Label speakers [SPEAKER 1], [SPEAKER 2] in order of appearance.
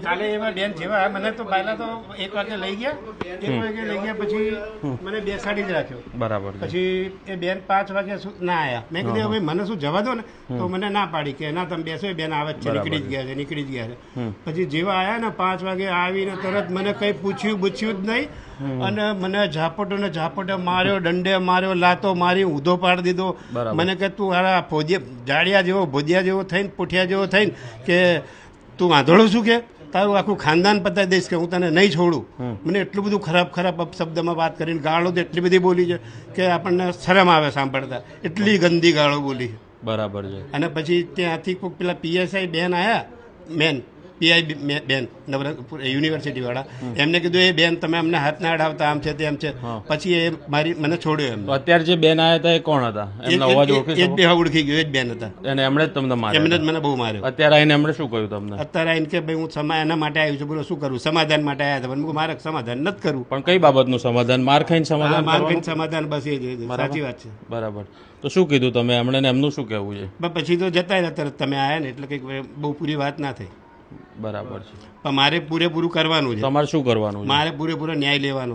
[SPEAKER 1] કાલે એવા બેન જેવા મને તો પહેલા તો 1 વાગે લઈ ગયા, 1 વાગે લઈ ગયા પછી મને બેસાડી જ રાખ્યો.
[SPEAKER 2] બરાબર.
[SPEAKER 1] પછી એ બેન 5 વાગ્યા ના આયા. મેં કીધું હવે મને શું જવા દો ને, તો મને ના પાડી કે ના તમે બેસો, બેન આવે જ છે, નીકળી જ ગયા છે. પછી જેવા આયા ને 5 વાગે આવીને તરત મને કઈ પૂછ્યું જ નહીં અને મને ઝાપટો માર્યો, દંડે માર્યો, લાતો મારી, ઊંધો પાડી દીધો. મને કે તું હારા જાડિયા જેવો ભોજિયા જેવો થઈને, પુઠિયા જેવો થઈને કે તું વાંધોળો શું કે તારું આખું ખાનદાન પતાવી દઈશ કે હું તને નહીં છોડું. મને એટલું બધું ખરાબ શબ્દમાં વાત કરીને ગાળો તો એટલી બધી બોલી છે કે આપણને શરમ આવે સાંભળતા. એટલી ગંદી ગાળો બોલી.
[SPEAKER 2] બરાબર છે.
[SPEAKER 1] અને પછી ત્યાંથી કોઈ પેલા પીએસઆઈ બેન આવ્યા, પીઆઈ બેન યુનિવર્સિટી વાળા, એમને કીધું એ બેન તમે અમને હાથ ના અડાવતા, આમ છે તેમ છે. પછી એ મને છોડ્યો. એમ
[SPEAKER 2] અત્યારે જે બેન આવ્યા હતા એ કોણ હતા? એમનો અવાજ ઓળખી
[SPEAKER 1] એ બે ઓળખી ગયો, એ જ બેન હતા.
[SPEAKER 2] અને એમણે જ તમને માર્યો?
[SPEAKER 1] એમને જ મને બહુ માર્યો.
[SPEAKER 2] અત્યારે આવીને એમણે શું કહ્યું તમને?
[SPEAKER 1] અત્યારે આવીને કે ભાઈ હું એના માટે આવ્યું છું, બોલો શું કરું? સમાધાન માટે આવ્યા હતા, પણ મારે સમાધાન નથી કરવું.
[SPEAKER 2] પણ કઈ બાબતનું સમાધાન? માર ખાઈને સમાધાન?
[SPEAKER 1] માર ખાઈને સમાધાન, બસ એ જ. સાચી વાત છે.
[SPEAKER 2] બરાબર. તો શું કીધું તમે એમણે? એમનું શું કહેવું છે?
[SPEAKER 1] પછી તો જતા રહ્યા તરત તમે આવ્યા ને, એટલે કંઈક બહુ પૂરી વાત ના થઈ.
[SPEAKER 2] બરાબર છે.
[SPEAKER 1] પણ મારે પૂરેપૂરું કરવાનું છે.
[SPEAKER 2] તમારે શું કરવાનું?
[SPEAKER 1] મારે પૂરેપૂરો ન્યાય લેવાનો.